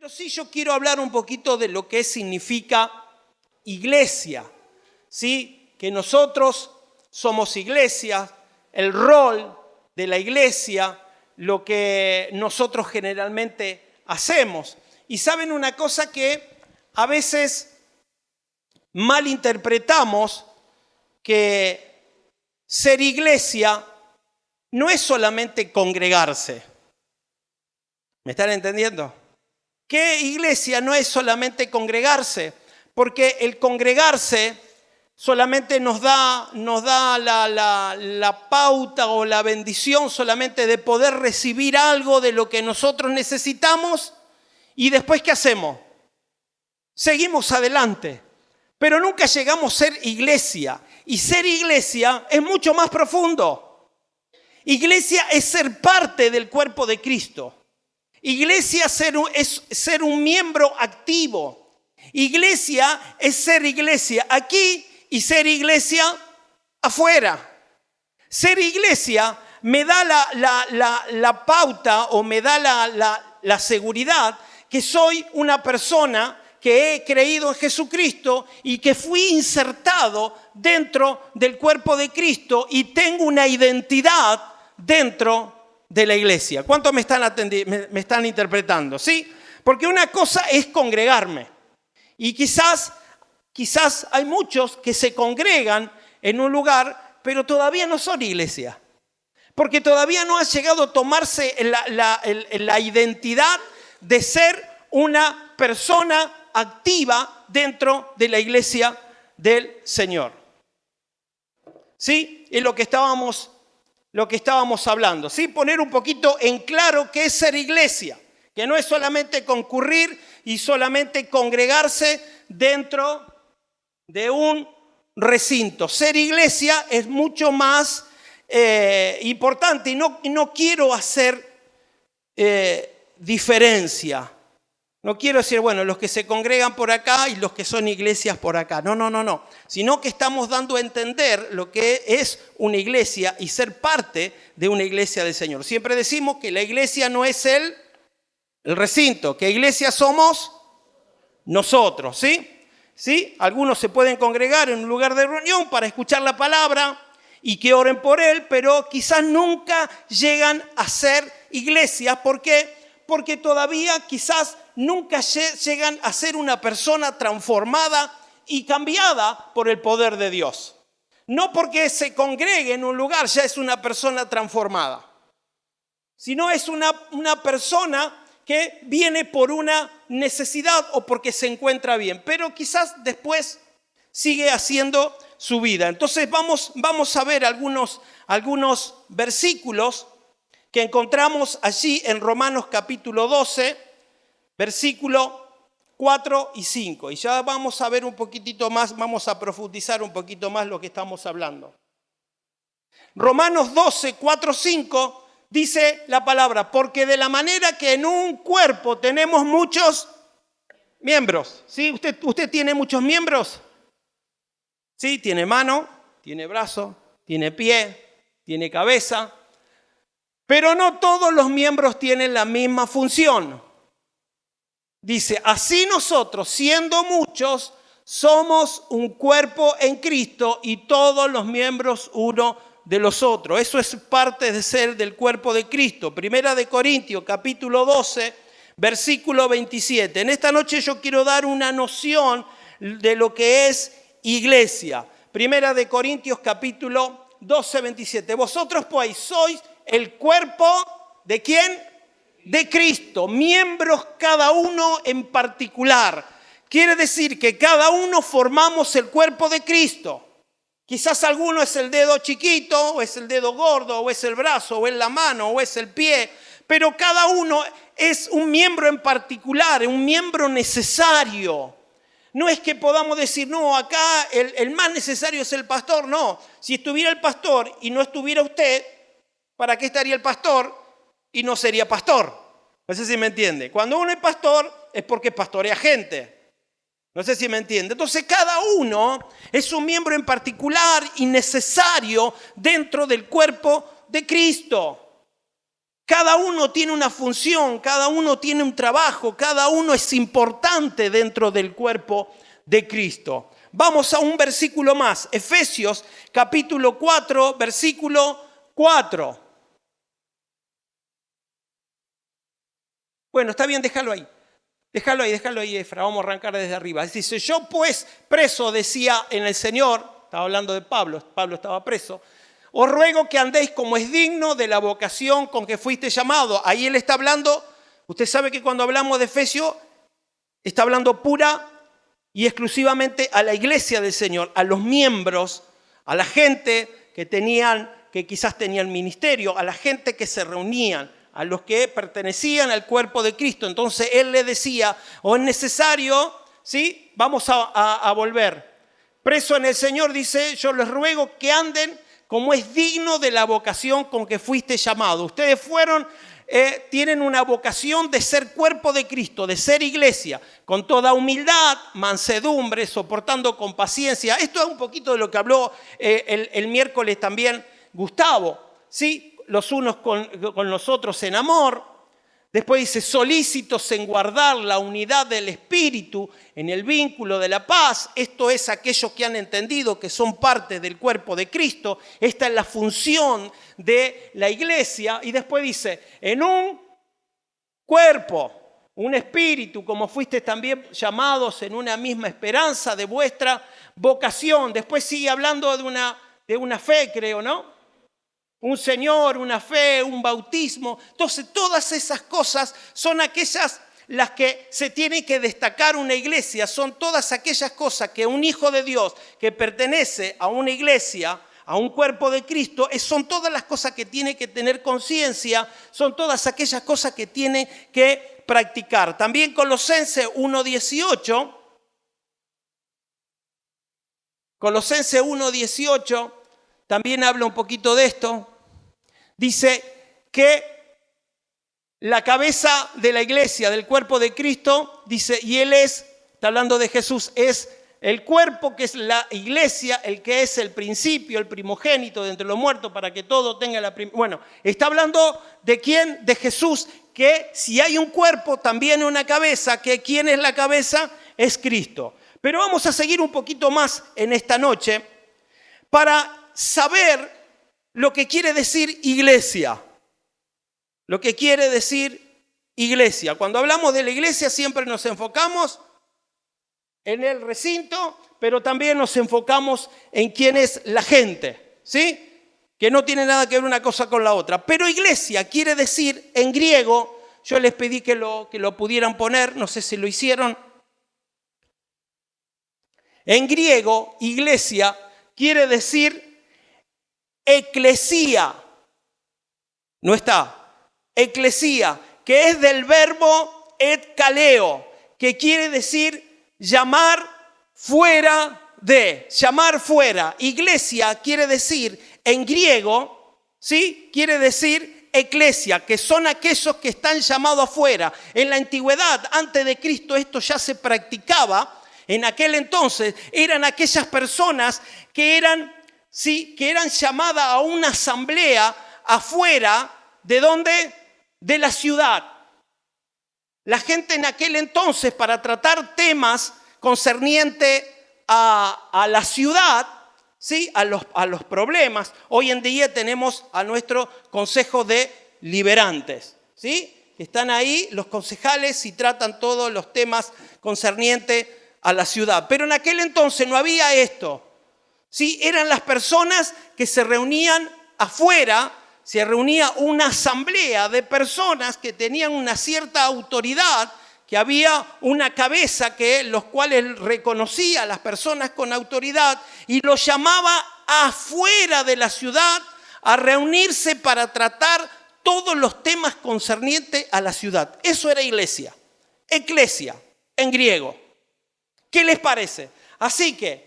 Pero sí yo quiero hablar un poquito de lo que significa iglesia, ¿sí? Que nosotros somos iglesia, el rol de la iglesia, lo que nosotros generalmente hacemos. Y saben una cosa que a veces malinterpretamos, que ser iglesia no es solamente congregarse. ¿Me están entendiendo? Que iglesia no es solamente congregarse, porque el congregarse solamente nos da la pauta o la bendición solamente de poder recibir algo de lo que nosotros necesitamos y después ¿qué hacemos? Seguimos adelante, pero nunca llegamos a ser iglesia. Y ser iglesia es mucho más profundo. Iglesia es ser parte del cuerpo de Cristo. Iglesia es ser un miembro activo. Iglesia es ser iglesia aquí y ser iglesia afuera. Ser iglesia me da la pauta o me da la seguridad que soy una persona que he creído en Jesucristo y que fui insertado dentro del cuerpo de Cristo y tengo una identidad dentro de la iglesia. ¿Cuántos me están interpretando? ¿Sí? Porque una cosa es congregarme. Y quizás hay muchos que se congregan en un lugar, pero todavía no son iglesia. Porque todavía no ha llegado a tomarse la identidad de ser una persona activa dentro de la iglesia del Señor. ¿Sí? Es lo que estábamos hablando. ¿Sí? Poner un poquito en claro qué es ser iglesia. Que no es solamente concurrir y solamente congregarse dentro de un recinto. Ser iglesia es mucho más importante y no quiero hacer diferencia. No quiero decir, bueno, los que se congregan por acá y los que son iglesias por acá. No. Sino que estamos dando a entender lo que es una iglesia y ser parte de una iglesia del Señor. Siempre decimos que la iglesia no es el recinto, que iglesia somos nosotros, ¿sí? ¿Sí? Algunos se pueden congregar en un lugar de reunión para escuchar la palabra y que oren por él, pero quizás nunca llegan a ser iglesias. ¿Por qué? Porque todavía quizás nunca llegan a ser una persona transformada y cambiada por el poder de Dios. No porque se congregue en un lugar ya es una persona transformada, sino es una persona que viene por una necesidad o porque se encuentra bien, pero quizás después sigue haciendo su vida. Entonces vamos a ver algunos versículos que encontramos allí en Romanos capítulo 12, versículo 4 y 5. Y ya vamos a ver un poquitito más, vamos a profundizar un poquito más lo que estamos hablando. Romanos 12, 4, 5 dice la palabra, porque de la manera que en un cuerpo tenemos muchos miembros. ¿Sí? ¿Usted tiene muchos miembros? Sí, tiene mano, tiene brazo, tiene pie, tiene cabeza. Pero no todos los miembros tienen la misma función. Dice, así nosotros, siendo muchos, somos un cuerpo en Cristo y todos los miembros uno de los otros. Eso es parte de ser del cuerpo de Cristo. Primera de Corintios, capítulo 12, versículo 27. En esta noche yo quiero dar una noción de lo que es iglesia. Primera de Corintios, capítulo 12, 27. Vosotros pues sois el cuerpo ¿de quién? De Cristo, miembros cada uno en particular. Quiere decir que cada uno formamos el cuerpo de Cristo. Quizás alguno es el dedo chiquito, o es el dedo gordo, o es el brazo, o es la mano, o es el pie, pero cada uno es un miembro en particular, un miembro necesario. No es que podamos decir, no, acá el más necesario es el pastor, no. Si estuviera el pastor y no estuviera usted, ¿para qué estaría el pastor y no sería pastor? No sé si me entiende. Cuando uno es pastor es porque pastorea gente. No sé si me entiende. Entonces cada uno es un miembro en particular y necesario dentro del cuerpo de Cristo. Cada uno tiene una función, cada uno tiene un trabajo, cada uno es importante dentro del cuerpo de Cristo. Vamos a un versículo más, Efesios capítulo 4, versículo 4. Bueno, está bien, déjalo ahí, Efra, vamos a arrancar desde arriba. Dice, yo pues preso, decía en el Señor, estaba hablando de Pablo estaba preso, os ruego que andéis como es digno de la vocación con que fuiste llamado. Ahí él está hablando, usted sabe que cuando hablamos de Efesios, está hablando pura y exclusivamente a la iglesia del Señor, a los miembros, a la gente que quizás tenían ministerio, a la gente que se reunían, a los que pertenecían al cuerpo de Cristo. Entonces él le decía, o es necesario, ¿sí? Vamos a volver. Preso en el Señor, dice, yo les ruego que anden como es digno de la vocación con que fuiste llamado. Ustedes tienen una vocación de ser cuerpo de Cristo, de ser iglesia, con toda humildad, mansedumbre, soportando con paciencia. Esto es un poquito de lo que habló el miércoles también Gustavo, ¿sí? Los unos con los otros en amor. Después dice, solícitos en guardar la unidad del espíritu en el vínculo de la paz. Esto es aquellos que han entendido que son parte del cuerpo de Cristo. Esta es la función de la iglesia. Y después dice, en un cuerpo, un espíritu, como fuiste también llamados en una misma esperanza de vuestra vocación. Después sigue hablando de una fe, creo, ¿no? Un Señor, una fe, un bautismo. Entonces, todas esas cosas son aquellas las que se tiene que destacar una iglesia. Son todas aquellas cosas que un hijo de Dios que pertenece a una iglesia, a un cuerpo de Cristo, son todas las cosas que tiene que tener conciencia, son todas aquellas cosas que tiene que practicar. También Colosenses 1:18, Colosenses 1:18, también habla un poquito de esto. Dice que la cabeza de la iglesia, del cuerpo de Cristo, dice, y él está hablando de Jesús, es el cuerpo que es la iglesia, el que es el principio, el primogénito de entre los muertos, para que todo tenga Bueno, está hablando de quién, de Jesús, que si hay un cuerpo, también una cabeza, que quién es la cabeza, es Cristo. Pero vamos a seguir un poquito más en esta noche para saber lo que quiere decir iglesia. Lo que quiere decir iglesia. Cuando hablamos de la iglesia siempre nos enfocamos en el recinto, pero también nos enfocamos en quién es la gente, ¿sí? Que no tiene nada que ver una cosa con la otra. Pero iglesia quiere decir en griego, yo les pedí que lo pudieran poner, no sé si lo hicieron. En griego, iglesia quiere decir eclesía, no está, eclesía, que es del verbo etkaleo, que quiere decir llamar fuera de, llamar fuera. Iglesia quiere decir en griego, ¿sí? Quiere decir eclesia, que son aquellos que están llamados afuera. En la antigüedad, antes de Cristo, esto ya se practicaba. En aquel entonces eran aquellas personas que eran llamadas a una asamblea afuera, ¿de dónde? De la ciudad. La gente en aquel entonces, para tratar temas concernientes a la ciudad, ¿sí? a los problemas, hoy en día tenemos a nuestro Consejo de Liberantes, ¿sí? Están ahí los concejales y tratan todos los temas concernientes a la ciudad. Pero en aquel entonces no había esto. Sí, eran las personas que se reunían afuera, se reunía una asamblea de personas que tenían una cierta autoridad, que había una cabeza los cuales reconocía a las personas con autoridad y los llamaba afuera de la ciudad a reunirse para tratar todos los temas concernientes a la ciudad. Eso era iglesia, eclesia en griego. ¿Qué les parece? Así que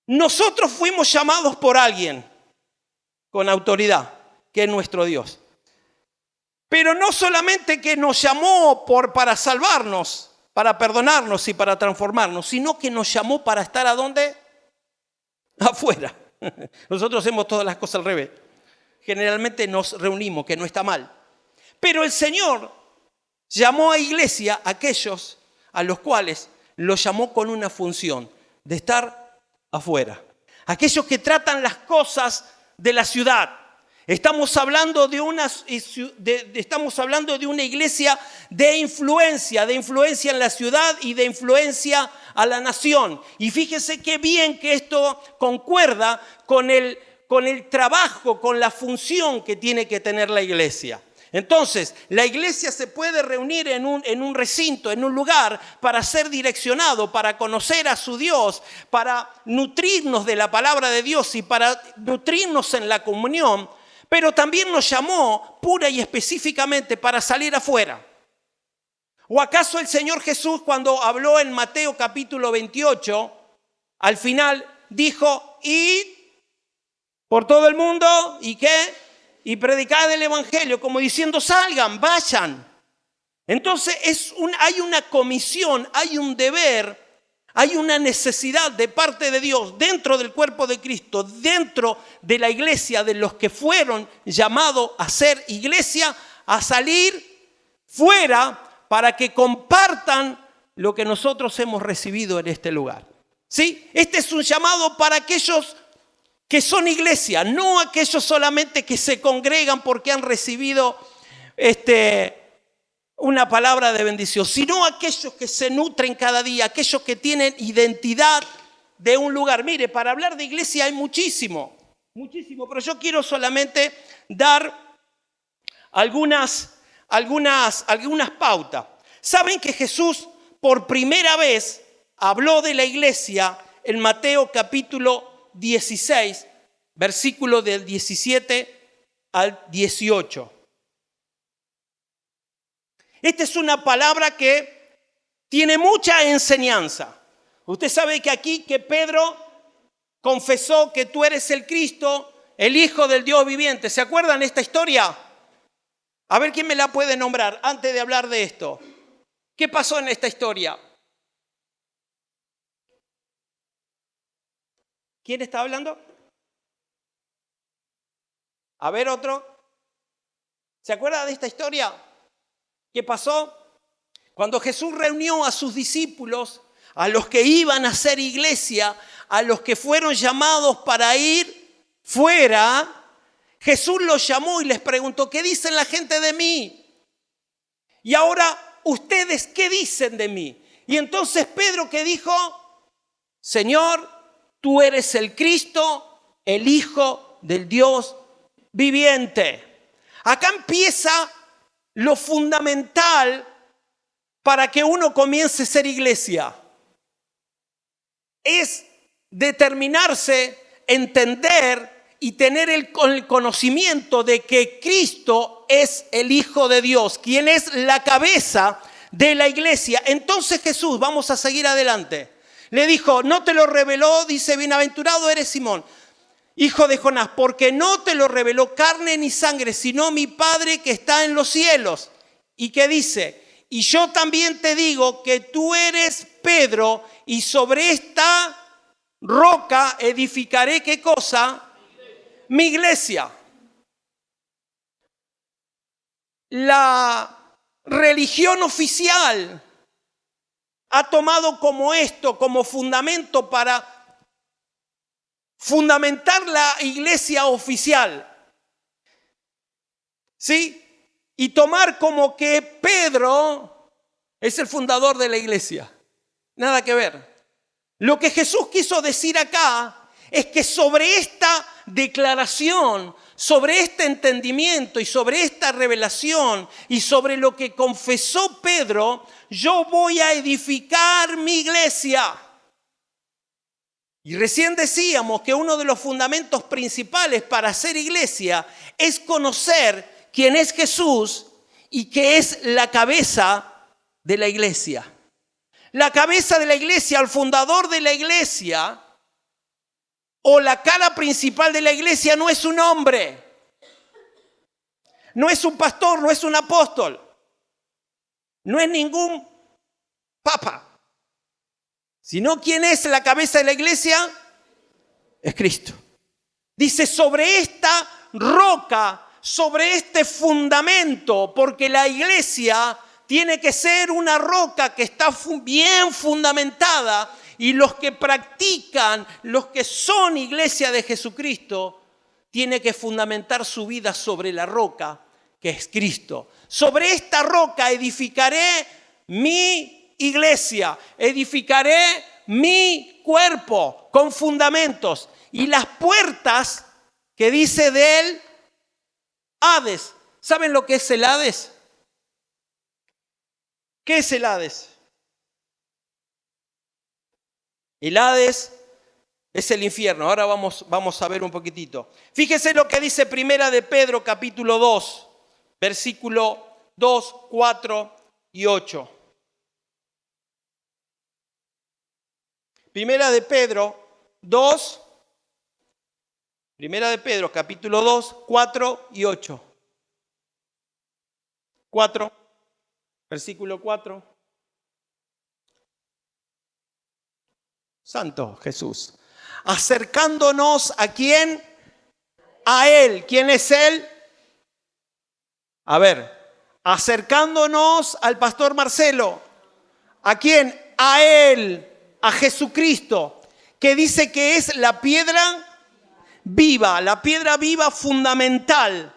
nosotros fuimos llamados por alguien con autoridad, que es nuestro Dios. Pero no solamente que nos llamó para salvarnos, para perdonarnos y para transformarnos, sino que nos llamó para estar ¿a dónde? Afuera. Nosotros hacemos todas las cosas al revés. generalmente nos reunimos, que no está mal. Pero el Señor llamó a iglesia a aquellos a los cuales los llamó con una función de estar afuera. Aquellos que tratan las cosas de la ciudad. Estamos hablando de una iglesia de influencia en la ciudad y de influencia a la nación. Y fíjese qué bien que esto concuerda con el trabajo, con la función que tiene que tener la iglesia. Entonces, la iglesia se puede reunir en un recinto, en un lugar, para ser direccionado, para conocer a su Dios, para nutrirnos de la palabra de Dios y para nutrirnos en la comunión, pero también nos llamó pura y específicamente para salir afuera. ¿O acaso el Señor Jesús, cuando habló en Mateo capítulo 28, al final dijo, id por todo el mundo, ¿y qué? Y predicad el evangelio, como diciendo, salgan, vayan. Entonces hay una comisión, hay un deber, hay una necesidad de parte de Dios dentro del cuerpo de Cristo, dentro de la iglesia, de los que fueron llamados a ser iglesia, a salir fuera para que compartan lo que nosotros hemos recibido en este lugar. ¿Sí? Este es un llamado para aquellos que son iglesia, no aquellos solamente que se congregan porque han recibido una palabra de bendición, sino aquellos que se nutren cada día, aquellos que tienen identidad de un lugar. Mire, para hablar de iglesia hay muchísimo, pero yo quiero solamente dar algunas pautas. ¿Saben que Jesús por primera vez habló de la iglesia en Mateo capítulo 16, versículo del 17 al 18. Esta es una palabra que tiene mucha enseñanza. Usted sabe que aquí que Pedro confesó que tú eres el Cristo, el Hijo del Dios viviente. ¿Se acuerdan esta historia? A ver quién me la puede nombrar antes de hablar de esto. ¿Qué pasó en esta historia? ¿Quién está hablando? A ver, otro. ¿Se acuerda de esta historia? ¿Qué pasó? Cuando Jesús reunió a sus discípulos, a los que iban a hacer iglesia, a los que fueron llamados para ir fuera, Jesús los llamó y les preguntó, ¿qué dicen la gente de mí? Y ahora, ¿ustedes qué dicen de mí? Y entonces Pedro, ¿qué dijo? Señor, tú eres el Cristo, el Hijo del Dios viviente. Acá empieza lo fundamental para que uno comience a ser iglesia. Es determinarse, entender y tener el conocimiento de que Cristo es el Hijo de Dios, quien es la cabeza de la iglesia. Entonces Jesús, vamos a seguir adelante, le dijo, no te lo reveló, dice, bienaventurado eres Simón, hijo de Jonás, porque no te lo reveló carne ni sangre, sino mi Padre que está en los cielos. ¿Y qué dice? Y yo también te digo que tú eres Pedro, y sobre esta roca edificaré, ¿qué cosa? Mi iglesia. La religión oficial ha tomado como esto, como fundamento para fundamentar la iglesia oficial. ¿Sí? Y tomar como que Pedro es el fundador de la iglesia. Nada que ver. Lo que Jesús quiso decir acá es que sobre esta declaración, sobre este entendimiento y sobre esta revelación y sobre lo que confesó Pedro, yo voy a edificar mi iglesia. Y recién decíamos que uno de los fundamentos principales para ser iglesia es conocer quién es Jesús y que es la cabeza de la iglesia. La cabeza de la iglesia, el fundador de la iglesia o la cara principal de la iglesia no es un hombre, no es un pastor, no es un apóstol, no es ningún papa, sino quién es la cabeza de la iglesia es Cristo. Dice, sobre esta roca, sobre este fundamento, porque la iglesia tiene que ser una roca que está bien fundamentada, y los que practican, los que son iglesia de Jesucristo, tienen que fundamentar su vida sobre la roca que es Cristo. Sobre esta roca edificaré mi iglesia, edificaré mi cuerpo con fundamentos, y las puertas que dice de él, Hades. ¿Saben lo que es el Hades? ¿Qué es el Hades? El Hades es el infierno. Ahora vamos a ver un poquitito. Fíjese lo que dice Primera de Pedro, capítulo 2, versículo 2, 4 y 8. Primera de Pedro, capítulo 2, 4 y 8. 4, versículo 4. Santo Jesús. Acercándonos ¿a quién? A Él. ¿Quién es Él? A ver, acercándonos al pastor Marcelo. ¿A quién? A Él, a Jesucristo, que dice que es la piedra viva, la piedra viva fundamental,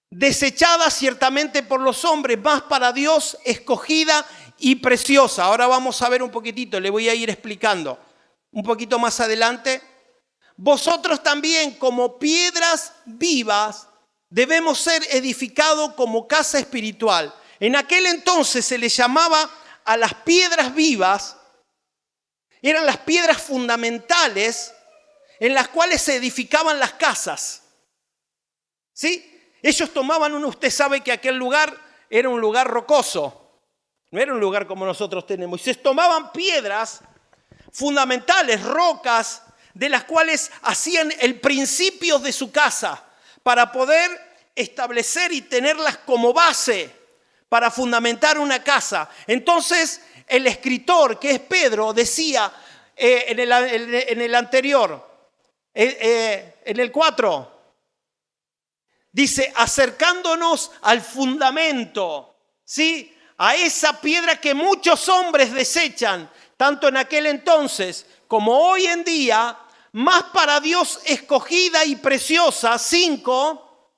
desechada ciertamente por los hombres, mas para Dios escogida y preciosa. Ahora vamos a ver un poquitito, le voy a ir explicando un poquito más adelante. Vosotros también, como piedras vivas, debemos ser edificados como casa espiritual. En aquel entonces se le llamaba a las piedras vivas, eran las piedras fundamentales en las cuales se edificaban las casas. ¿Sí? Ellos tomaban usted sabe que aquel lugar era un lugar rocoso, no era un lugar como nosotros tenemos. Y se tomaban piedras fundamentales, rocas, de las cuales hacían el principio de su casa, para poder establecer y tenerlas como base para fundamentar una casa. Entonces, el escritor, que es Pedro, decía en el anterior, en el 4, dice, acercándonos al fundamento, ¿sí? A esa piedra que muchos hombres desechan, tanto en aquel entonces como hoy en día, más para Dios escogida y preciosa. 5,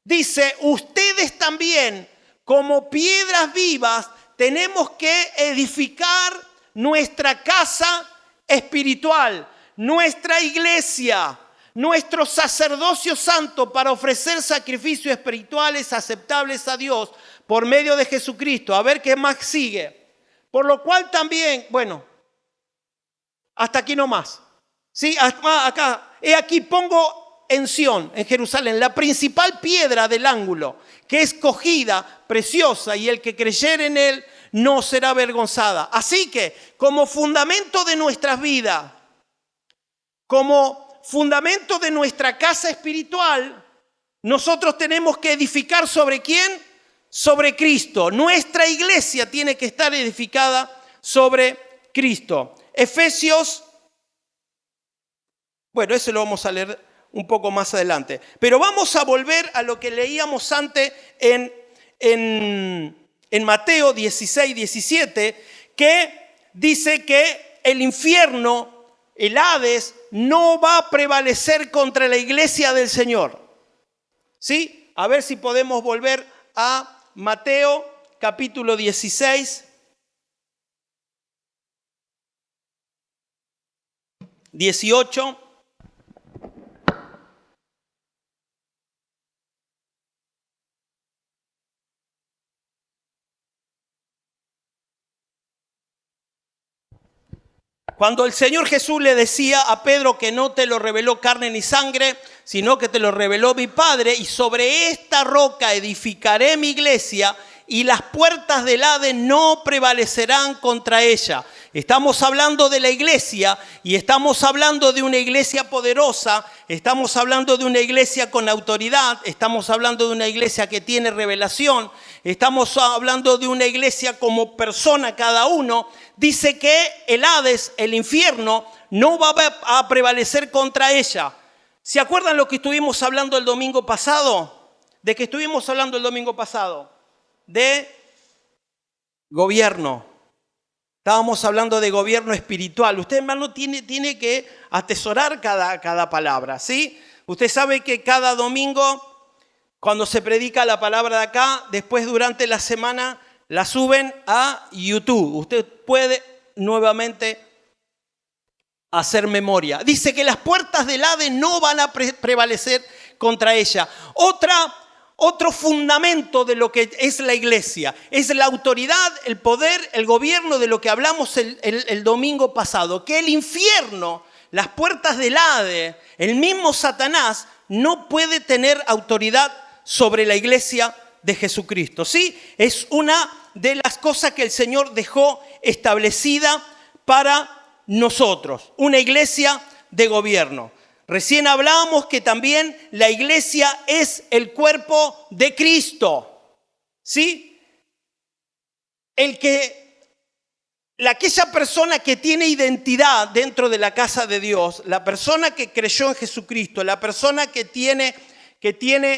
dice, ustedes también, como piedras vivas, tenemos que edificar nuestra casa espiritual, nuestra iglesia, nuestro sacerdocio santo, para ofrecer sacrificios espirituales aceptables a Dios por medio de Jesucristo. A ver qué más sigue. Por lo cual también, bueno, hasta aquí nomás. Sí, acá, he aquí pongo en Sión, en Jerusalén, la principal piedra del ángulo, que es escogida, preciosa, y el que creyere en él no será avergonzada. Así que, como fundamento de nuestras vidas, como fundamento de nuestra casa espiritual, nosotros tenemos que edificar ¿sobre quién? Sobre Cristo. Nuestra iglesia tiene que estar edificada sobre Cristo. Efesios, bueno, eso lo vamos a leer un poco más adelante. Pero vamos a volver a lo que leíamos antes en Mateo 16, 17, que dice que el infierno, el Hades, no va a prevalecer contra la iglesia del Señor. ¿Sí? A ver si podemos volver a Mateo capítulo 16, 18. Cuando el Señor Jesús le decía a Pedro que no te lo reveló carne ni sangre, sino que te lo reveló mi Padre, y sobre esta roca edificaré mi iglesia, y las puertas del Hades no prevalecerán contra ella. Estamos hablando de la iglesia, y estamos hablando de una iglesia poderosa, estamos hablando de una iglesia con autoridad, estamos hablando de una iglesia que tiene revelación, estamos hablando de una iglesia como persona cada uno. Dice que el Hades, el infierno, no va a prevalecer contra ella. ¿Se acuerdan lo que estuvimos hablando el domingo pasado? ¿De qué estuvimos hablando el domingo pasado? De gobierno. Estábamos hablando de gobierno espiritual. Usted, hermano, tiene que atesorar cada palabra, ¿sí? Usted sabe que cada domingo, cuando se predica la palabra de acá, después durante la semana la suben a YouTube. Usted puede nuevamente hacer memoria. Dice que las puertas del Hades no van a prevalecer contra ella. Otro fundamento de lo que es la iglesia es la autoridad, el poder, el gobierno de lo que hablamos el domingo pasado. Que el infierno, las puertas del Hades, el mismo Satanás no puede tener autoridad sobre la iglesia de Jesucristo. ¿Sí? Es una de las cosas que el Señor dejó establecida para nosotros, una iglesia de gobierno. Recién hablábamos que también la iglesia es el cuerpo de Cristo, ¿sí? Aquella persona que tiene identidad dentro de la casa de Dios, la persona que creyó en Jesucristo, la persona que tiene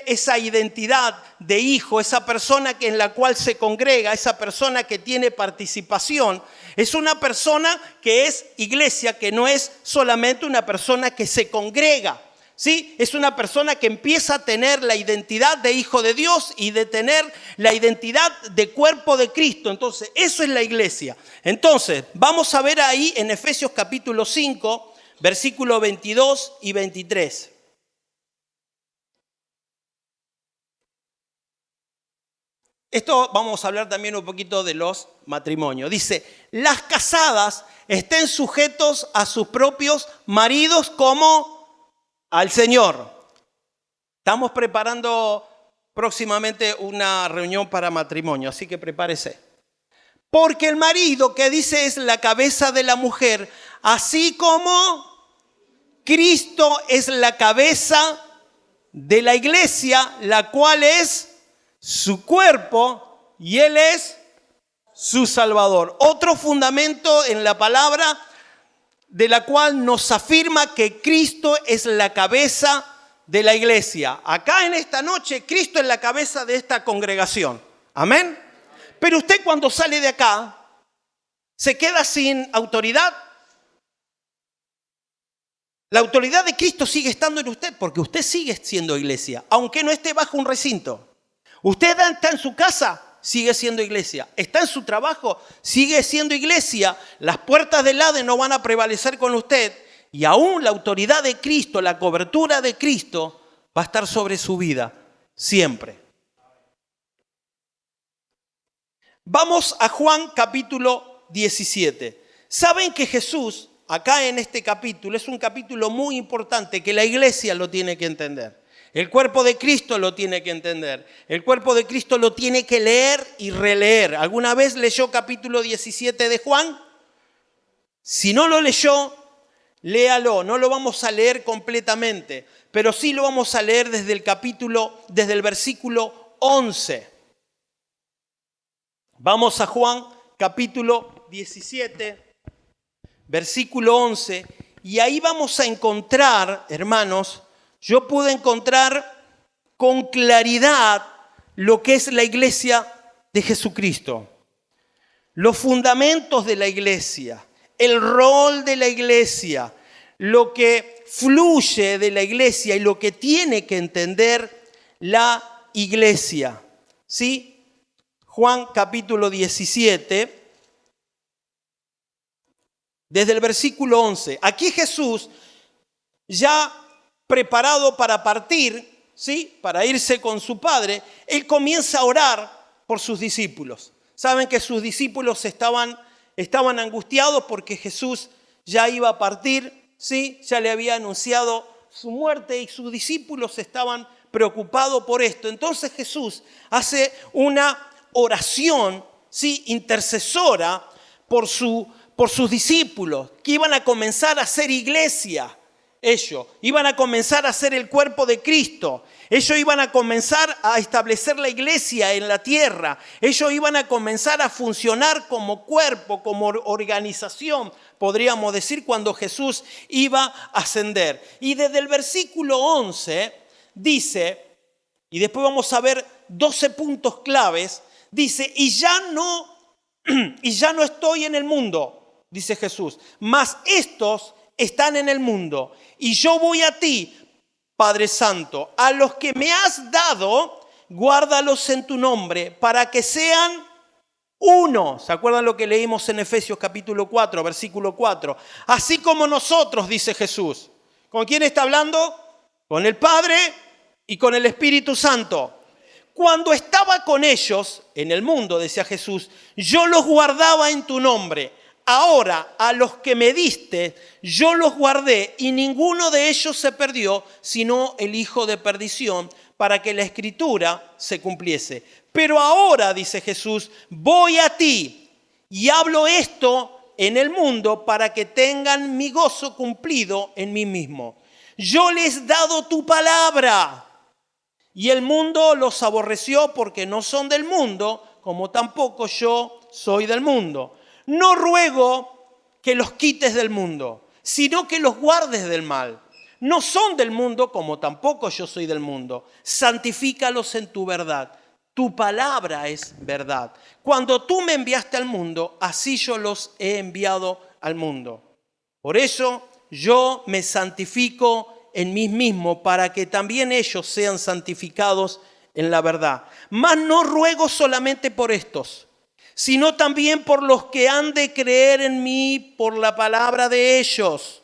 esa identidad de hijo, esa persona en la cual se congrega, esa persona que tiene participación, es una persona que es iglesia, que no es solamente una persona que se congrega, ¿sí? Es una persona que empieza a tener la identidad de hijo de Dios y de tener la identidad de cuerpo de Cristo. Entonces, eso es la iglesia. Entonces, vamos a ver ahí en Efesios capítulo 5, versículos 22 y 23. Esto vamos a hablar también un poquito de los matrimonios. Dice, las casadas estén sujetos a sus propios maridos como al Señor. Estamos preparando próximamente una reunión para matrimonio, así que prepárese. Porque el marido, que dice, es la cabeza de la mujer, así como Cristo es la cabeza de la iglesia, la cual es su cuerpo, y Él es su Salvador. Otro fundamento en la palabra de la cual nos afirma que Cristo es la cabeza de la iglesia. Acá en esta noche, Cristo es la cabeza de esta congregación. Amén. Pero usted, cuando sale de acá, se queda sin autoridad. La autoridad de Cristo sigue estando en usted, porque usted sigue siendo iglesia, aunque no esté bajo un recinto. Usted está en su casa, sigue siendo iglesia. Está en su trabajo, sigue siendo iglesia. Las puertas del Hades no van a prevalecer con usted. Y aún la autoridad de Cristo, la cobertura de Cristo, va a estar sobre su vida, siempre. Vamos a Juan capítulo 17. Saben que Jesús, acá en este capítulo, es un capítulo muy importante que la iglesia lo tiene que entender. El cuerpo de Cristo lo tiene que entender. El cuerpo de Cristo lo tiene que leer y releer. ¿Alguna vez leyó capítulo 17 de Juan? Si no lo leyó, léalo. No lo vamos a leer completamente, pero sí lo vamos a leer desde el versículo 11. Vamos a Juan capítulo 17, versículo 11, y ahí vamos a encontrar, hermanos, yo pude encontrar con claridad lo que es la iglesia de Jesucristo. Los fundamentos de la iglesia, el rol de la iglesia, lo que fluye de la iglesia y lo que tiene que entender la iglesia. ¿Sí? Juan capítulo 17, desde el versículo 11. Aquí Jesús, ya preparado para partir, ¿sí?, para irse con su Padre, Él comienza a orar por sus discípulos. Saben que sus discípulos estaban angustiados porque Jesús ya iba a partir, ¿sí? Ya le había anunciado su muerte y sus discípulos estaban preocupados por esto. Entonces Jesús hace una oración, ¿sí?, intercesora por sus discípulos, que iban a comenzar a hacer iglesia Ellos iban a comenzar a ser el cuerpo de Cristo. Ellos iban a comenzar a establecer la iglesia en la tierra. Ellos iban a comenzar a funcionar como cuerpo, como organización, podríamos decir, cuando Jesús iba a ascender. Y desde el versículo 11 dice, y después vamos a ver 12 puntos claves, dice, y ya no estoy en el mundo, dice Jesús, mas estos están en el mundo, y yo voy a ti, Padre Santo, a los que me has dado, guárdalos en tu nombre, para que sean uno. ¿Se acuerdan lo que leímos en Efesios capítulo 4, versículo 4? Así como nosotros, dice Jesús. ¿Con quién está hablando? Con el Padre y con el Espíritu Santo. Cuando estaba con ellos en el mundo, decía Jesús, yo los guardaba en tu nombre. Ahora, a los que me diste, yo los guardé y ninguno de ellos se perdió, sino el hijo de perdición, para que la escritura se cumpliese. Pero ahora, dice Jesús, voy a ti y hablo esto en el mundo para que tengan mi gozo cumplido en mí mismo. Yo les he dado tu palabra y el mundo los aborreció porque no son del mundo, como tampoco yo soy del mundo. No ruego que los quites del mundo, sino que los guardes del mal. No son del mundo, como tampoco yo soy del mundo. Santifícalos en tu verdad. Tu palabra es verdad. Cuando tú me enviaste al mundo, así yo los he enviado al mundo. Por eso yo me santifico en mí mismo, para que también ellos sean santificados en la verdad. Mas no ruego solamente por estos, sino también por los que han de creer en mí por la palabra de ellos,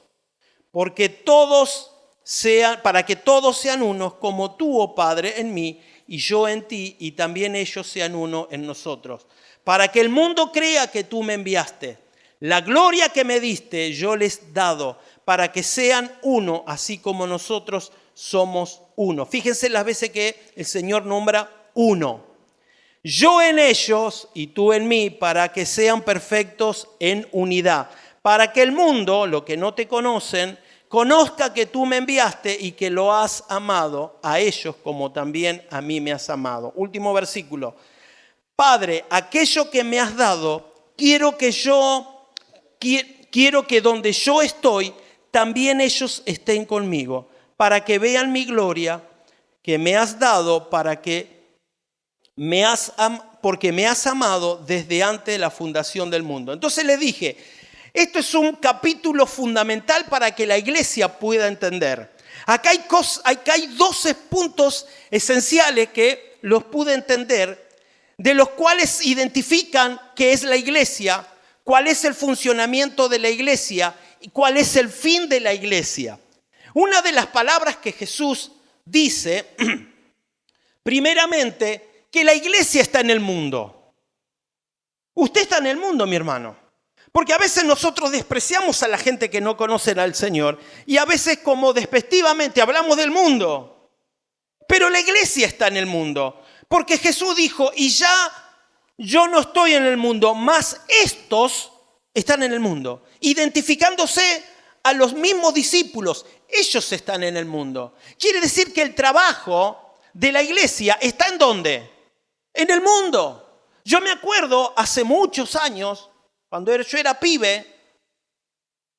para que todos sean unos, como tú, oh Padre, en mí, y yo en ti, y también ellos sean uno en nosotros, para que el mundo crea que tú me enviaste. La gloria que me diste yo les he dado, para que sean uno, así como nosotros somos uno. Fíjense las veces que el Señor nombra uno. Yo en ellos y tú en mí, para que sean perfectos en unidad. Para que el mundo, lo que no te conocen, conozca que tú me enviaste y que lo has amado a ellos como también a mí me has amado. Último versículo. Padre, aquello que me has dado, quiero que donde yo estoy, también ellos estén conmigo, para que vean mi gloria que me has dado, porque me has amado desde antes de la fundación del mundo. Entonces le dije, esto es un capítulo fundamental para que la iglesia pueda entender. Acá hay 12 puntos esenciales que los pude entender, de los cuales identifican qué es la iglesia, cuál es el funcionamiento de la iglesia y cuál es el fin de la iglesia. Una de las palabras que Jesús dice, primeramente, que la iglesia está en el mundo. Usted está en el mundo, mi hermano. Porque a veces nosotros despreciamos a la gente que no conoce al Señor y a veces como despectivamente hablamos del mundo. Pero la iglesia está en el mundo. Porque Jesús dijo, y ya yo no estoy en el mundo, mas estos están en el mundo. Identificándose a los mismos discípulos, ellos están en el mundo. Quiere decir que el trabajo de la iglesia está ¿en dónde? En el mundo. Yo me acuerdo hace muchos años, cuando yo era pibe,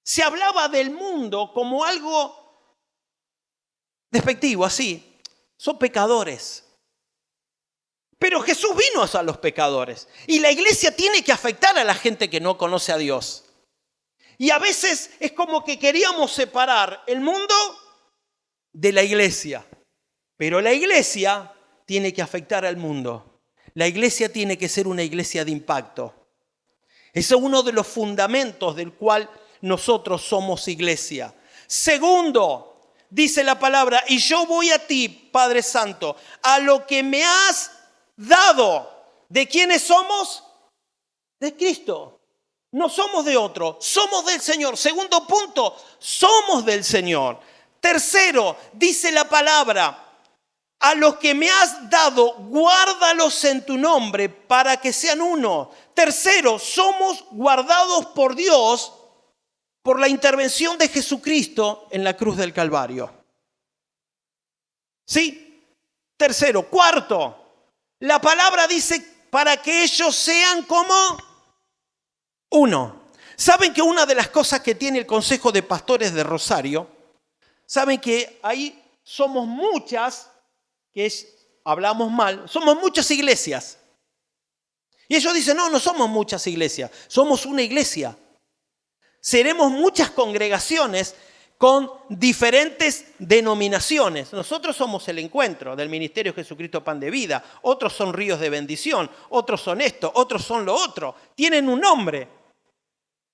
se hablaba del mundo como algo despectivo, así. Son pecadores. Pero Jesús vino a los pecadores. Y la iglesia tiene que afectar a la gente que no conoce a Dios. Y a veces es como que queríamos separar el mundo de la iglesia. Pero la iglesia tiene que afectar al mundo. La iglesia tiene que ser una iglesia de impacto. Ese es uno de los fundamentos del cual nosotros somos iglesia. Segundo, dice la palabra, y yo voy a ti, Padre Santo, a lo que me has dado. ¿De quiénes somos? De Cristo. No somos de otro, somos del Señor. Segundo punto, somos del Señor. Tercero, dice la palabra, a los que me has dado, guárdalos en tu nombre para que sean uno. Tercero, somos guardados por Dios por la intervención de Jesucristo en la cruz del Calvario. ¿Sí? Tercero. Cuarto, la palabra dice para que ellos sean como uno. ¿Saben que una de las cosas que tiene el Consejo de Pastores de Rosario, saben que ahí somos muchas, hablamos mal, somos muchas iglesias? Y ellos dicen, no somos muchas iglesias, somos una iglesia. Seremos muchas congregaciones con diferentes denominaciones. Nosotros somos el Encuentro del Ministerio Jesucristo Pan de Vida. Otros son Ríos de Bendición, otros son esto, otros son lo otro. Tienen un nombre,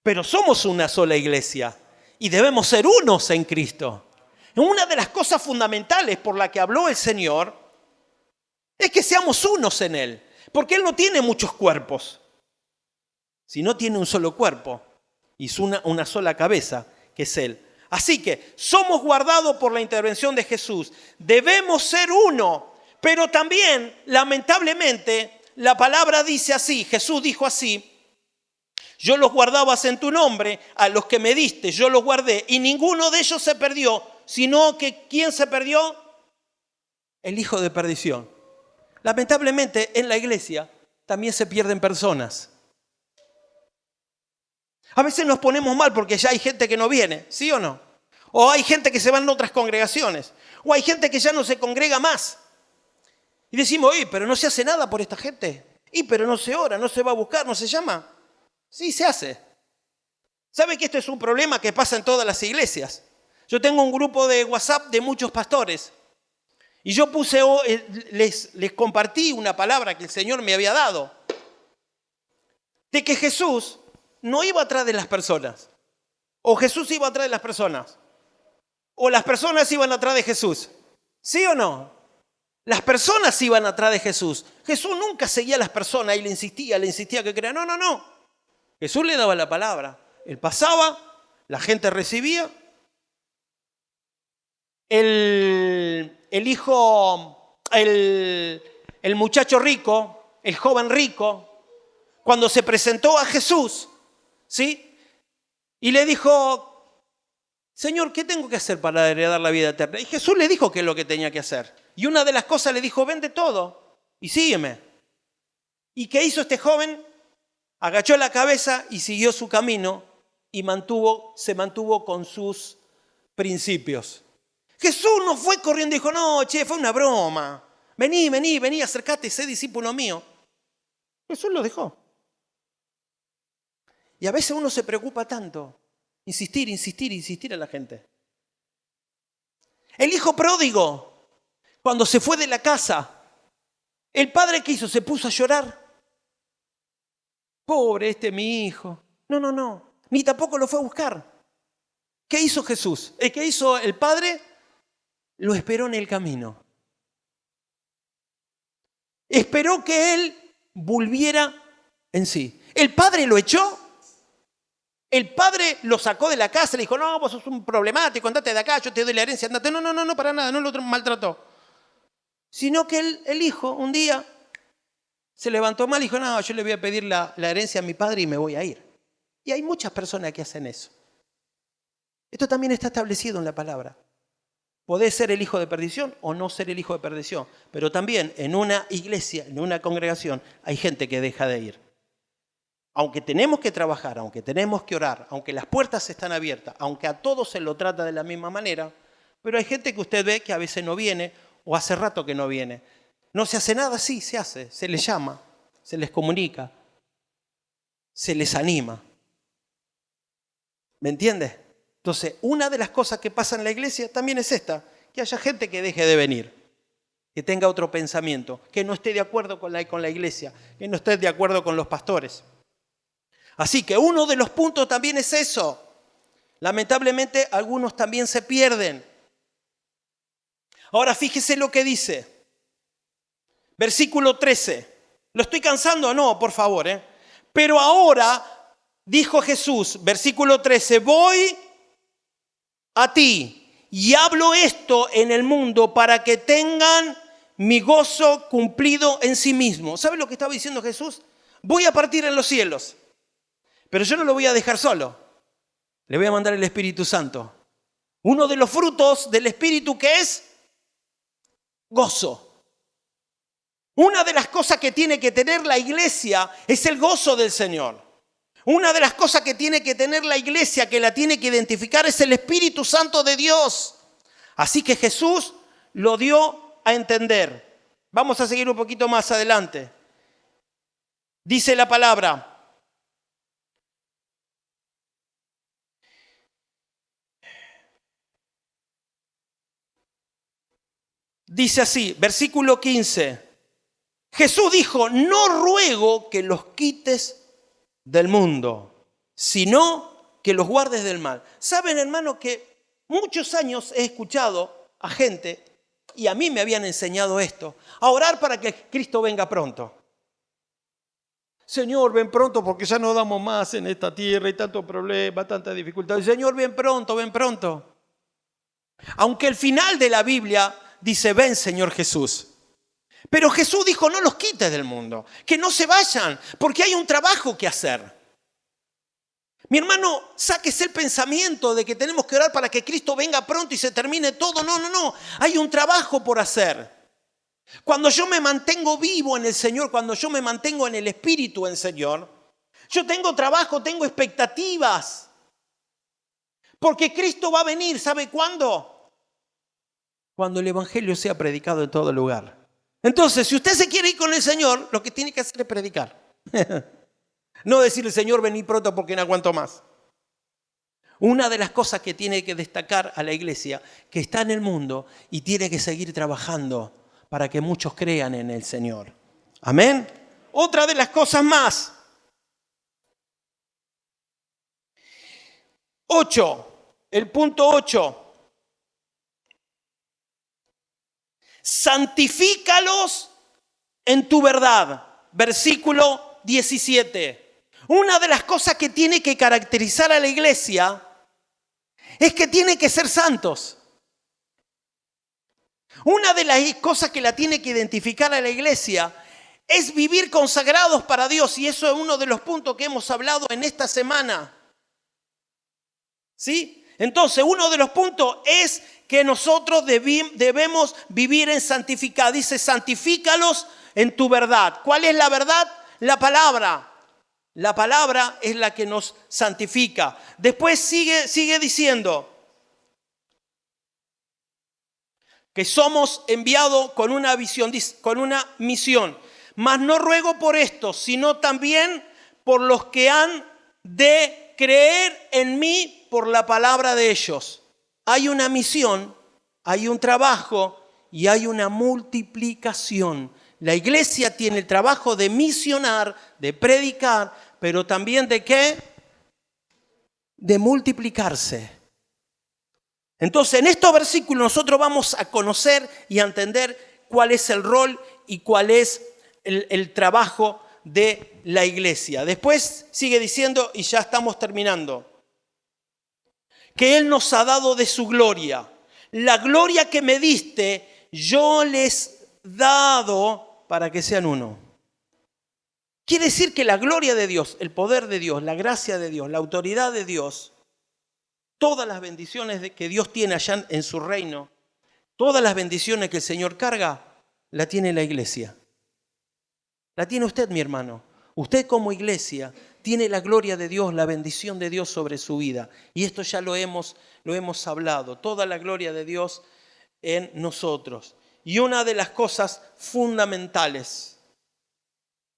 pero somos una sola iglesia y debemos ser unos en Cristo. Una de las cosas fundamentales por la que habló el Señor es que seamos unos en Él, porque Él no tiene muchos cuerpos, sino tiene un solo cuerpo y una sola cabeza, que es Él. Así que somos guardados por la intervención de Jesús. Debemos ser uno, pero también, lamentablemente, la palabra dice así, Jesús dijo así, yo los guardaba en tu nombre, a los que me diste, yo los guardé, y ninguno de ellos se perdió, sino que ¿quién se perdió? El hijo de perdición. Lamentablemente, en la iglesia también se pierden personas. A veces nos ponemos mal porque ya hay gente que no viene, ¿sí o no? O hay gente que se va en otras congregaciones, o hay gente que ya no se congrega más. Y decimos, pero no se hace nada por esta gente. Pero no se ora, no se va a buscar, no se llama. Sí, se hace. ¿Sabe que esto es un problema que pasa en todas las iglesias? Yo tengo un grupo de WhatsApp de muchos pastores. Y yo les compartí una palabra que el Señor me había dado. De que Jesús no iba atrás de las personas. O Jesús iba atrás de las personas. O las personas iban atrás de Jesús. ¿Sí o no? Las personas iban atrás de Jesús. Jesús nunca seguía a las personas y le insistía que crean. No. Jesús le daba la palabra. Él pasaba, la gente recibía. El muchacho rico, el joven rico, cuando se presentó a Jesús, ¿sí? Y le dijo, Señor, ¿qué tengo que hacer para heredar la vida eterna? Y Jesús le dijo qué es lo que tenía que hacer. Y una de las cosas le dijo, vende todo y sígueme. ¿Y qué hizo este joven? Agachó la cabeza y siguió su camino y se mantuvo con sus principios. Jesús no fue corriendo y dijo, no, fue una broma. Vení, acércate, sé discípulo mío. Jesús lo dejó. Y a veces uno se preocupa tanto. Insistir a la gente. El hijo pródigo, cuando se fue de la casa, el padre ¿qué hizo? Se puso a llorar. Pobre mi hijo. No. Ni tampoco lo fue a buscar. ¿Qué hizo Jesús? ¿Qué hizo el padre? Lo esperó en el camino. Esperó que él volviera en sí. ¿El padre lo echó? ¿El padre lo sacó de la casa? Le dijo, no, vos sos un problemático, andate de acá, yo te doy la herencia, andate. No, para nada, no lo maltrató. Sino que el hijo un día se levantó mal y dijo, no, yo le voy a pedir la herencia a mi padre y me voy a ir. Y hay muchas personas que hacen eso. Esto también está establecido en la palabra. Podés ser el hijo de perdición o no ser el hijo de perdición. Pero también en una iglesia, en una congregación, hay gente que deja de ir. Aunque tenemos que trabajar, aunque tenemos que orar, aunque las puertas están abiertas, aunque a todos se lo trata de la misma manera, pero hay gente que usted ve que a veces no viene o hace rato que no viene. No se hace nada, sí, se hace. Se les llama, se les comunica, se les anima. ¿Me entiende? Entonces, una de las cosas que pasa en la iglesia también es esta, que haya gente que deje de venir, que tenga otro pensamiento, que no esté de acuerdo con la iglesia, que no esté de acuerdo con los pastores. Así que uno de los puntos también es eso. Lamentablemente, algunos también se pierden. Ahora, fíjese lo que dice. Versículo 13. ¿Lo estoy cansando? No, por favor. Pero ahora, dijo Jesús, versículo 13, voy a ti y hablo esto en el mundo para que tengan mi gozo cumplido en sí mismo. ¿Sabe lo que estaba diciendo Jesús? Voy a partir en los cielos, pero yo no lo voy a dejar solo. Le voy a mandar el Espíritu Santo. Uno de los frutos del Espíritu que es gozo. Una de las cosas que tiene que tener la iglesia es el gozo del Señor. Una de las cosas que tiene que tener la iglesia, que la tiene que identificar, es el Espíritu Santo de Dios. Así que Jesús lo dio a entender. Vamos a seguir un poquito más adelante. Dice la palabra: dice así, versículo 15. Jesús dijo: no ruego que los quites del mundo, sino que los guardes del mal. Saben, hermano, que muchos años he escuchado a gente, y a mí me habían enseñado esto, a orar para que Cristo venga pronto. Señor, ven pronto porque ya no damos más en esta tierra, hay tantos problemas, tanta dificultad. Señor, ven pronto, ven pronto. Aunque el final de la Biblia dice: ven, Señor Jesús. Pero Jesús dijo: no los quites del mundo, que no se vayan, porque hay un trabajo que hacer. Mi hermano, sáquese el pensamiento de que tenemos que orar para que Cristo venga pronto y se termine todo. No. Hay un trabajo por hacer. Cuando yo me mantengo vivo en el Señor, cuando yo me mantengo en el Espíritu en el Señor, yo tengo trabajo, tengo expectativas. Porque Cristo va a venir, ¿sabe cuándo? Cuando el Evangelio sea predicado en todo lugar. Entonces, si usted se quiere ir con el Señor, lo que tiene que hacer es predicar. No decirle: Señor, vení pronto porque no aguanto más. Una de las cosas que tiene que destacar a la iglesia, que está en el mundo y tiene que seguir trabajando para que muchos crean en el Señor. Amén. Otra de las cosas más. 8. El punto 8. Santifícalos en tu verdad. Versículo 17. Una de las cosas que tiene que caracterizar a la iglesia es que tiene que ser santos. Una de las cosas que la tiene que identificar a la iglesia es vivir consagrados para Dios. Y eso es uno de los puntos que hemos hablado en esta semana. ¿Sí? Entonces, uno de los puntos es que nosotros debemos vivir en santificar. Dice: santifícalos en tu verdad. ¿Cuál es la verdad? La palabra. La palabra es la que nos santifica. Después sigue diciendo que somos enviados con una visión, con una misión. Mas no ruego por esto, sino también por los que han de creer en mí por la palabra de ellos. Hay una misión, hay un trabajo y hay una multiplicación. La iglesia tiene el trabajo de misionar, de predicar, pero también ¿de qué? De multiplicarse. Entonces, en estos versículos nosotros vamos a conocer y a entender cuál es el rol y cuál es el trabajo de la iglesia. Después sigue diciendo, y ya estamos terminando, que Él nos ha dado de su gloria. La gloria que me diste, yo les he dado para que sean uno. Quiere decir que la gloria de Dios, el poder de Dios, la gracia de Dios, la autoridad de Dios, todas las bendiciones que Dios tiene allá en su reino, todas las bendiciones que el Señor carga, la tiene la iglesia. La tiene usted, mi hermano. Usted como iglesia tiene la gloria de Dios, la bendición de Dios sobre su vida. Y esto ya lo hemos hablado. Toda la gloria de Dios en nosotros. Y una de las cosas fundamentales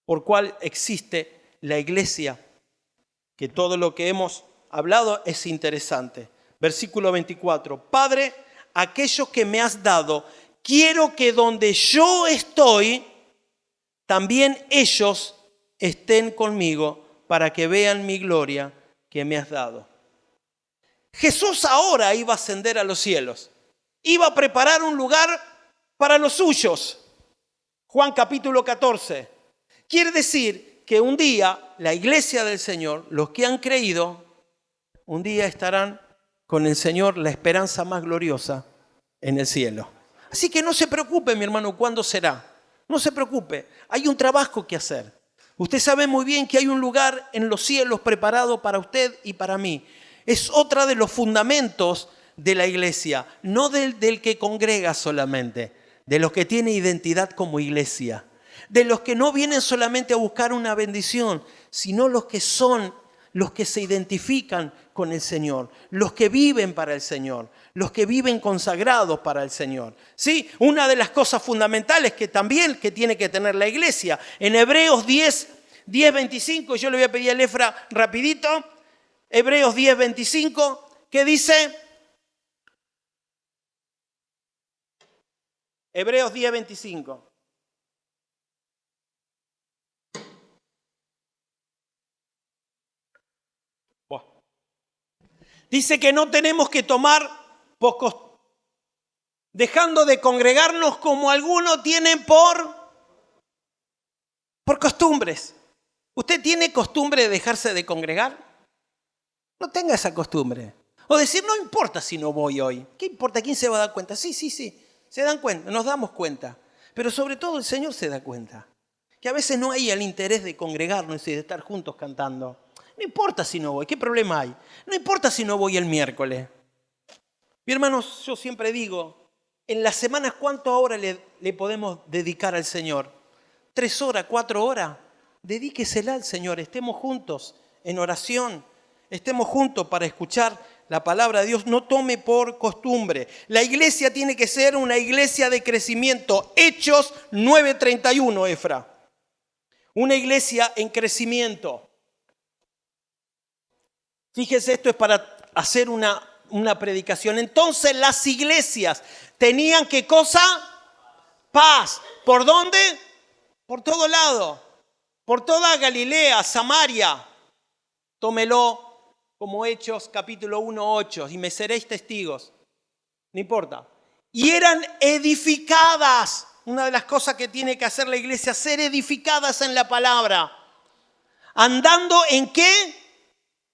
por cual existe la iglesia, que todo lo que hemos hablado es interesante. Versículo 24. Padre, aquello que me has dado, quiero que donde yo estoy, también ellos estén conmigo para que vean mi gloria que me has dado. Jesús ahora iba a ascender a los cielos. Iba a preparar un lugar para los suyos. Juan capítulo 14. Quiere decir que un día la iglesia del Señor, los que han creído, un día estarán con el Señor, la esperanza más gloriosa en el cielo. Así que no se preocupe, mi hermano, ¿cuándo será? No se preocupe, hay un trabajo que hacer. Usted sabe muy bien que hay un lugar en los cielos preparado para usted y para mí. Es otra de los fundamentos de la iglesia, no del que congrega solamente, de los que tiene identidad como iglesia, de los que no vienen solamente a buscar una bendición, sino los que son, los que se identifican con el Señor, los que viven para el Señor, los que viven consagrados para el Señor. ¿Sí? Una de las cosas fundamentales que también que tiene que tener la iglesia, en Hebreos 10:25, yo le voy a pedir a Efra rapidito, Hebreos 10:25, ¿qué dice? Hebreos 10:25. Dice que no tenemos que tomar pocos, dejando de congregarnos como algunos tienen por costumbres. ¿Usted tiene costumbre de dejarse de congregar? No tenga esa costumbre. O decir, no importa si no voy hoy. ¿Qué importa? ¿Quién se va a dar cuenta? Sí. Se dan cuenta, nos damos cuenta. Pero sobre todo el Señor se da cuenta. Que a veces no hay el interés de congregarnos y de estar juntos cantando. No importa si no voy, ¿qué problema hay? No importa si no voy el miércoles. Mi hermano, yo siempre digo, en las semanas, ¿cuántas horas le podemos dedicar al Señor? 3 horas, 4 horas. Dedíquesela al Señor, estemos juntos en oración, estemos juntos para escuchar la palabra de Dios. No tome por costumbre. La iglesia tiene que ser una iglesia de crecimiento. Hechos 9:31, Efra. Una iglesia en crecimiento. Fíjese, esto es para hacer una predicación. Entonces las iglesias tenían ¿qué cosa? Paz. ¿Por dónde? Por todo lado. Por toda Galilea, Samaria. Tómelo como Hechos capítulo 1:8 y me seréis testigos. No importa. Y eran edificadas. Una de las cosas que tiene que hacer la iglesia, ser edificadas en la palabra. ¿Andando en qué?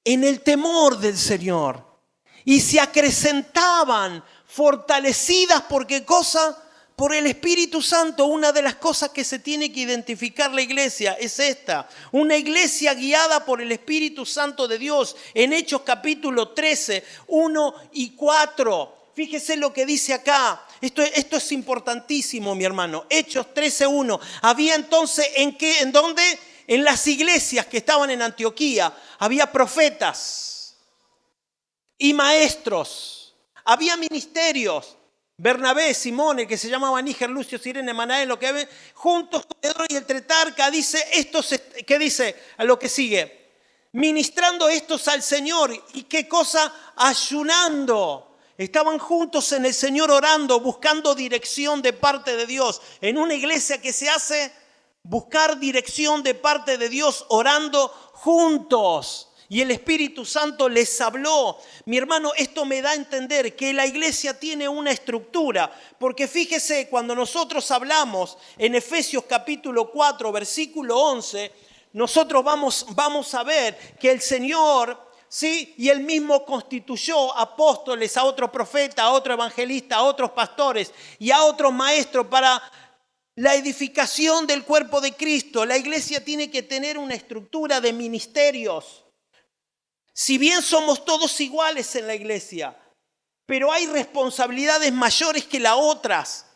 En el temor del Señor. Y se acrecentaban, fortalecidas, ¿por qué cosa? Por el Espíritu Santo. Una de las cosas que se tiene que identificar la iglesia es esta. Una iglesia guiada por el Espíritu Santo de Dios. En Hechos capítulo 13, 1 y 4. Fíjese lo que dice acá. Esto es importantísimo, mi hermano. Hechos 13:1. Había entonces, ¿en dónde? En las iglesias que estaban en Antioquía, había profetas y maestros. Había ministerios. Bernabé, Simón, el que se llamaba Níger, Lucio, Sirene, Manaén, lo que ven, juntos con Pedro y el Tetrarca, dice, ¿qué dice a lo que sigue? Ministrando estos al Señor. ¿Y qué cosa? Ayunando. Estaban juntos en el Señor orando, buscando dirección de parte de Dios. En una iglesia que se hace buscar dirección de parte de Dios, orando juntos. Y el Espíritu Santo les habló. Mi hermano, esto me da a entender que la iglesia tiene una estructura. Porque fíjese, cuando nosotros hablamos en Efesios capítulo 4, versículo 11, nosotros vamos a ver que el Señor... ¿sí? Y él mismo constituyó apóstoles, a otro profeta, a otro evangelista, a otros pastores y a otros maestros para la edificación del cuerpo de Cristo. La iglesia tiene que tener una estructura de ministerios. Si bien somos todos iguales en la iglesia, pero hay responsabilidades mayores que las otras.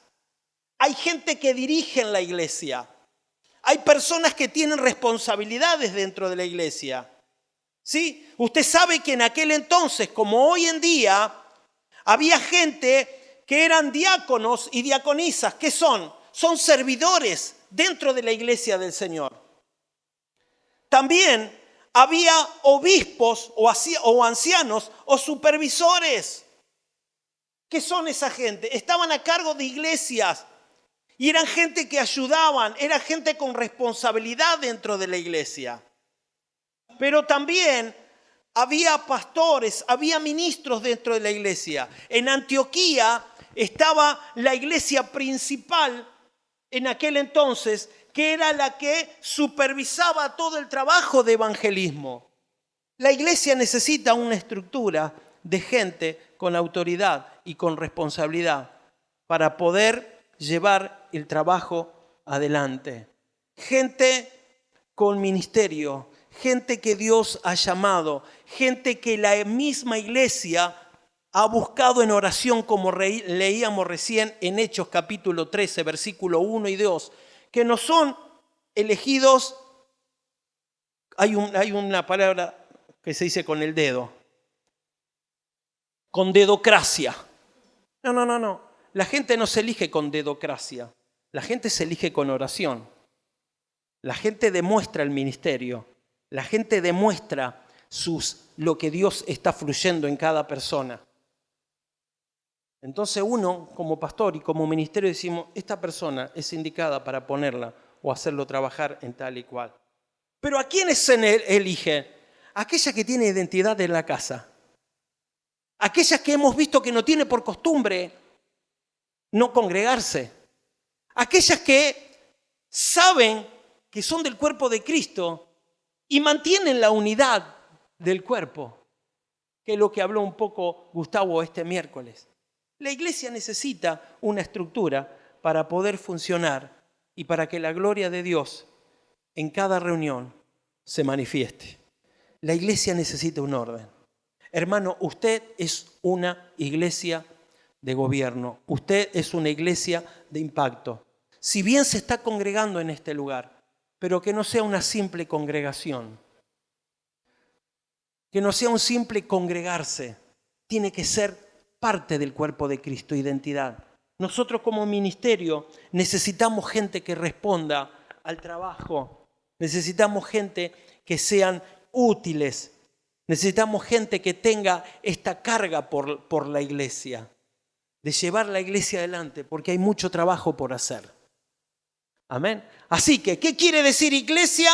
Hay gente que dirige en la iglesia. Hay personas que tienen responsabilidades dentro de la iglesia. ¿Sí? Usted sabe que en aquel entonces, como hoy en día, había gente que eran diáconos y diaconisas. ¿Qué son? Son servidores dentro de la iglesia del Señor. También había obispos o ancianos o supervisores. ¿Qué son esa gente? Estaban a cargo de iglesias y eran gente que ayudaban, era gente con responsabilidad dentro de la iglesia. Pero también había pastores, había ministros dentro de la iglesia. En Antioquía estaba la iglesia principal en aquel entonces, que era la que supervisaba todo el trabajo de evangelismo. La iglesia necesita una estructura de gente con autoridad y con responsabilidad para poder llevar el trabajo adelante. Gente con ministerio, gente que Dios ha llamado, gente que la misma iglesia ha buscado en oración, como leíamos recién en Hechos capítulo 13, versículo 1 y 2, que no son elegidos, hay una palabra que se dice con el dedo, con dedocracia. No. La gente no se elige con dedocracia, la gente se elige con oración. La gente demuestra el ministerio, la gente demuestra lo que Dios está fluyendo en cada persona. Entonces uno, como pastor y como ministerio, decimos, esta persona es indicada para ponerla o hacerlo trabajar en tal y cual. Pero ¿a quiénes se elige? Aquella que tiene identidad en la casa. Aquellas que hemos visto que no tiene por costumbre no congregarse. Aquellas que saben que son del cuerpo de Cristo y mantienen la unidad del cuerpo, que es lo que habló un poco Gustavo este miércoles. La iglesia necesita una estructura para poder funcionar y para que la gloria de Dios en cada reunión se manifieste. La iglesia necesita un orden. Hermano, usted es una iglesia de gobierno. Usted es una iglesia de impacto. Si bien se está congregando en este lugar, pero que no sea una simple congregación. Que no sea un simple congregarse. Tiene que ser parte del cuerpo de Cristo, identidad. Nosotros como ministerio necesitamos gente que responda al trabajo. Necesitamos gente que sean útiles. Necesitamos gente que tenga esta carga por la iglesia. De llevar la iglesia adelante, porque hay mucho trabajo por hacer. Amén. Así que, ¿qué quiere decir iglesia?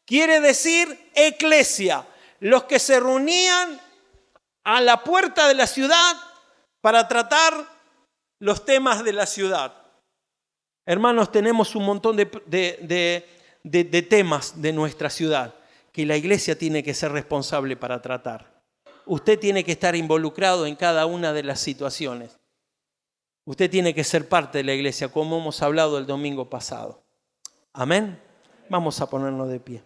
Quiere decir eclesia. Los que se reunían a la puerta de la ciudad para tratar los temas de la ciudad. Hermanos, tenemos un montón de temas de nuestra ciudad que la iglesia tiene que ser responsable para tratar. Usted tiene que estar involucrado en cada una de las situaciones. Usted tiene que ser parte de la iglesia, como hemos hablado el domingo pasado. Amén. Vamos a ponernos de pie.